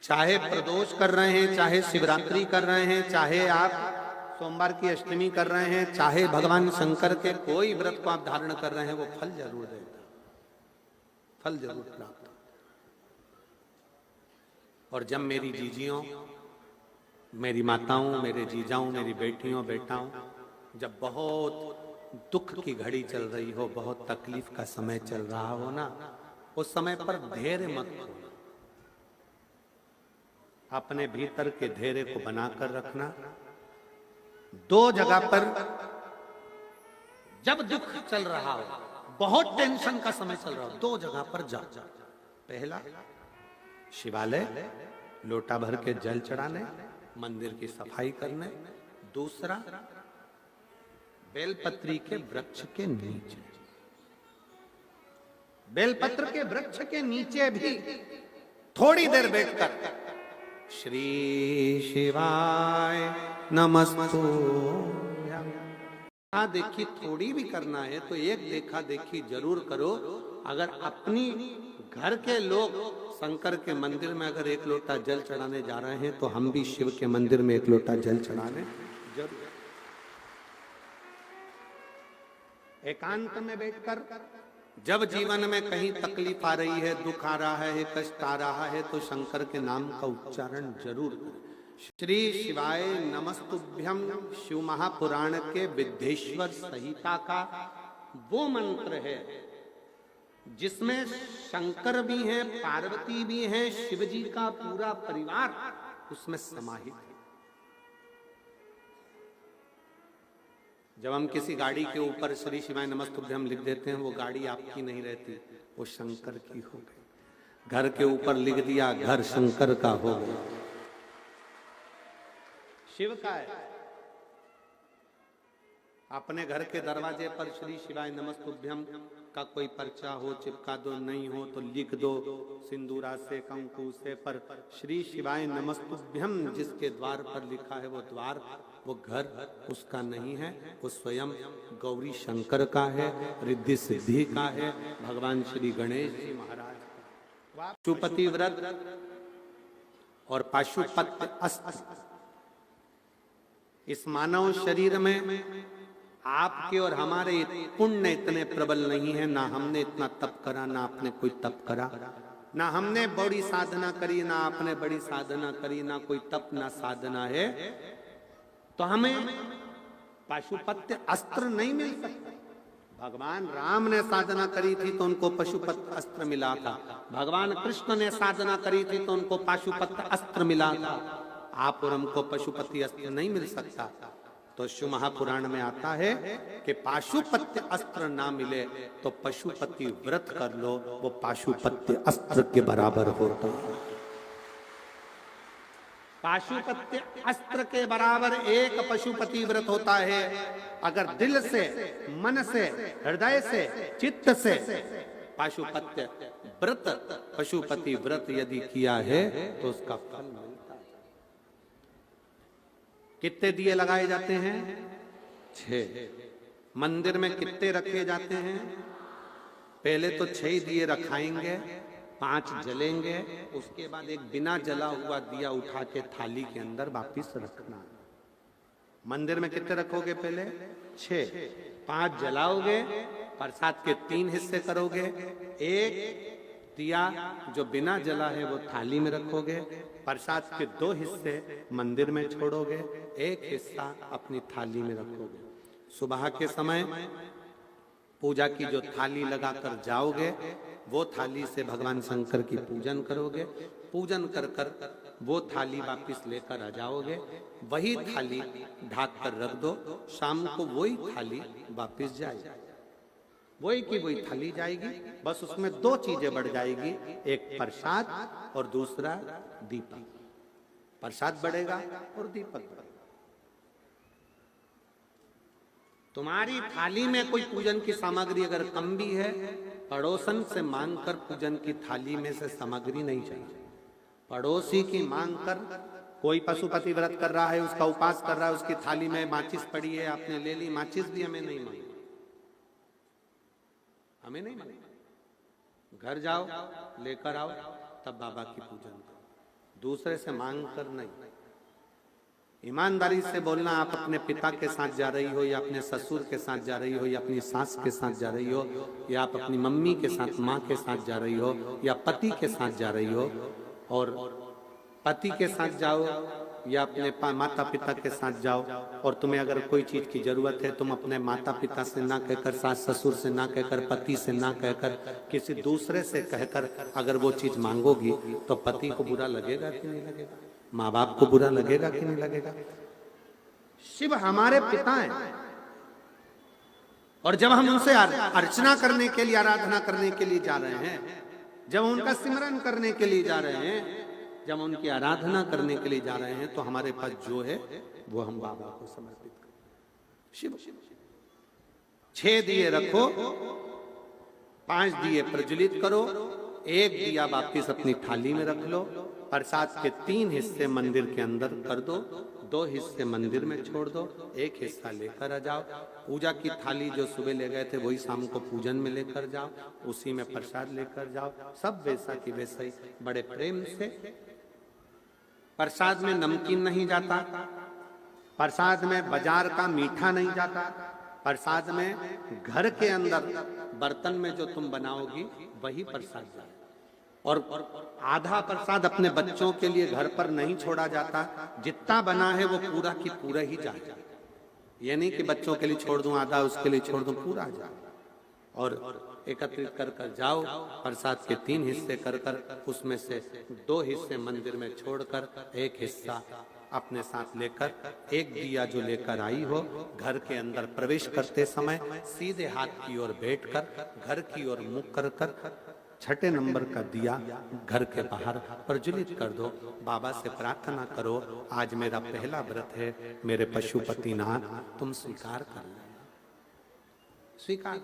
चाहे प्रदोष कर रहे हैं, चाहे शिवरात्रि कर रहे हैं, चाहे आप सोमवार की अष्टमी कर रहे हैं, चाहे भगवान शंकर के कोई व्रत को आप धारण कर रहे हैं, वो फल जरूर देगा, फल जरूर प्राप्त होगा। और जब मेरी जीजियों, मेरी माताओं, मेरे जीजाओं, मेरी बेटियों, बेटाओं, जब बहुत दुख की घड़ी चल रही हो, बहुत तकलीफ का समय चल रहा हो ना, उस समय पर धैर्य मत खोना, अपने भीतर के धैर्य को बनाकर रखना। दो जगह पर जब दुख चल रहा हो, बहुत टेंशन का समय चल रहा हो, दो जगह पर जा। पहला, शिवालय लोटा भर के जल चढ़ाने, मंदिर की सफाई करने। दूसरा, बेलपत्री के वृक्ष के नीचे, बेलपत्र के वृक्ष के नीचे भी थोड़ी देर बैठकर श्री शिवाय नमस्तुभ्यं। हाँ देखी थोड़ी भी करना है तो एक देखा देखी जरूर करो। अगर अपनी घर के लोग शंकर के मंदिर में अगर एक लोटा जल चढ़ाने जा रहे हैं, तो हम भी शिव के मंदिर में एक लोटा जल चढ़ाने जरूर। एकांत में बैठकर जब जीवन में कहीं तकलीफ आ रही है, दुख आ रहा है, कष्ट आ रहा है, तो शंकर के नाम का उच्चारण जरूर करें। श्री शिवाय नमस्तुभ्यम शिव महापुराण के विद्येश्वर संहिता का वो मंत्र है जिसमें शंकर भी हैं, पार्वती भी हैं, शिव जी का पूरा परिवार उसमें समाहित है। जब हम किसी गाड़ी के ऊपर श्री शिवाय नमस्तुभ्यम लिख देते हैं, वो गाड़ी आपकी नहीं रहती, वो शंकर की हो गई। घर के ऊपर लिख दिया, घर शंकर का हो गया, शिव का है। अपने घर के दरवाजे पर श्री शिवाय नमस्तुभ्यम का कोई पर्चा हो, चिपका दो, नहीं हो तो लिख दो सिंदूरा से, कंकु से, पर श्री शिवाय नमस्तुभ्यम जिसके द्वार पर लिखा है, वो द्वार, वो घर उसका नहीं है, वो स्वयं गौरी शंकर का है, रिद्धि सिद्धि का है, भगवान श्री गणेश जी महाराज का। पाशुपति व्रत और पाशुपत्य अस्त्र इस मानव शरीर में आपके और हमारे पुण्य इतने प्रबल नहीं है। ना हमने इतना तप करा, ना आपने कोई तप करा, ना हमने बड़ी साधना करी, ना आपने बड़ी साधना करी, ना कोई तप ना साधना है, तो हमें पाशुपत्य अस्त्र नहीं मिल सकता। भगवान राम ने साधना करी थी तो उनको पशुपत्य अस्त्र मिला था, भगवान कृष्ण ने साधना करी थी तो उनको पाशुपत्य अस्त्र मिला था। आप और हमको पशुपति अस्त्र नहीं मिल सकता। तो शिव महापुराण में आता है कि पाशुपत्य अस्त्र ना मिले तो पशुपति व्रत कर लो, वो पाशुपत्य अस्त्र के बराबर होता है। पाशुपत्य अस्त्र के बराबर एक पशुपति व्रत होता है। अगर दिल से, मन से, हृदय से, चित्त से पाशुपत्य व्रत, पशुपति व्रत यदि किया है तो उसका फल मिलता है। कितने दिए लगाए जाते हैं? 6। मंदिर में कितने रखे जाते हैं? पहले तो 6 दिए रखाएंगे, 5 जलेंगे, उसके बाद एक बिना जला हुआ दिया उठा के थाली के अंदर वापिस रखना। मंदिर में कितने रखोगे? पहले 6, 5 जलाओगे, प्रसाद के 3 हिस्से करोगे, एक दिया जो बिना जला है वो थाली में रखोगे, प्रसाद के 2 हिस्से मंदिर में छोड़ोगे, एक हिस्सा अपनी थाली में रखोगे। सुबह के समय पूजा की जो थाली लगाकर जाओगे, वो थाली से भगवान शंकर की पूजन करोगे, पूजन कर कर वो थाली वापिस लेकर आ जाओगे, वही थाली ढाक कर रख दो, शाम को वही थाली वापिस जाएगी, वही की वही थाली जाएगी। बस उसमें 2 चीजें बढ़ जाएगी, एक प्रसाद और दूसरा दीपक। प्रसाद बढ़ेगा और दीपक बढ़ेगा। तुम्हारी थाली में कोई पूजन की सामग्री अगर कम भी है, पड़ोसन से मांगकर पूजन की थाली में से सामग्री नहीं चाहिए। पड़ोसी की मांग कर, कोई पशुपति व्रत कर रहा है, उसका उपास कर रहा है, उसकी थाली में माचिस पड़ी है, आपने ले ली, माचिस भी हमें नहीं मांगी, हमें नहीं मांगी। घर जाओ, लेकर आओ, तब बाबा की पूजन करो। दूसरे से मांग कर नहीं। ईमानदारी से बोलना, आप अपने पिता के साथ जा रही हो या अपने ससुर के साथ जा रही हो या अपनी सास के साथ जा रही हो या आप अपनी मम्मी के साथ, माँ के साथ जा रही हो या पति के साथ जा रही हो, और पति के साथ जाओ या अपने माता पिता के साथ जाओ, और तुम्हें अगर कोई चीज की जरूरत है, तुम अपने माता पिता से ना कहकर, सास ससुर से ना कहकर, पति से ना कहकर, किसी दूसरे से कहकर अगर वो चीज मांगोगी तो पति को बुरा लगेगा कि नहीं लगेगा? माँ बाप को बुरा लगेगा कि नहीं लगेगा? शिव हमारे पिता हैं, और जब हम उनसे अर्चना करने के लिए, आराधना करने के लिए जा रहे हैं, जब उनका सिमरन करने के लिए जा रहे हैं, जब उनकी आराधना करने के लिए जा रहे हैं, तो हमारे पास जो है वो हम बाबा को समर्पित करें। शिव 6 दिए रखो, 5 दिए प्रज्वलित करो, 1 दिया वापिस अपनी थाली में रख लो, प्रसाद के 3 हिस्से मंदिर के अंदर कर दो, 2 हिस्से मंदिर में छोड़ दो, 1 हिस्सा लेकर आ जाओ। पूजा की थाली जो सुबह ले गए थे वही शाम को पूजन में लेकर जाओ, उसी में प्रसाद लेकर जाओ, सब वैसा की वैसा ही, बड़े प्रेम से। प्रसाद में नमकीन नहीं जाता, प्रसाद में बाजार का मीठा नहीं जाता, प्रसाद में घर के अंदर बर्तन में जो तुम बनाओगी वही प्रसाद जाता। और आधा प्रसाद अपने बच्चों के लिए घर पर नहीं छोड़ा जाता, जितना बना है वो पूरा की पूरा ही जाए। ये नहीं कि बच्चों के लिए छोड़ दूं आधा, उसके लिए छोड़ दूं, पूरा जाए। और एकत्रित कर कर जाओ, प्रसाद के 3 हिस्से कर कर उसमें से 2 हिस्से मंदिर में छोड़कर 1 हिस्सा अपने साथ लेकर, 1 दिया जो लेकर आई हो, घर के अंदर प्रवेश करते समय सीधे हाथ की ओर बैठकर घर की ओर मुख कर कर 6 नंबर का दिया घर के बाहर प्रज्वलित कर दो। बाबा से प्रार्थना करो, आज मेरा पहला व्रत है, मेरे पशुपतिनाथ तुम स्वीकार कर लो, स्वीकार।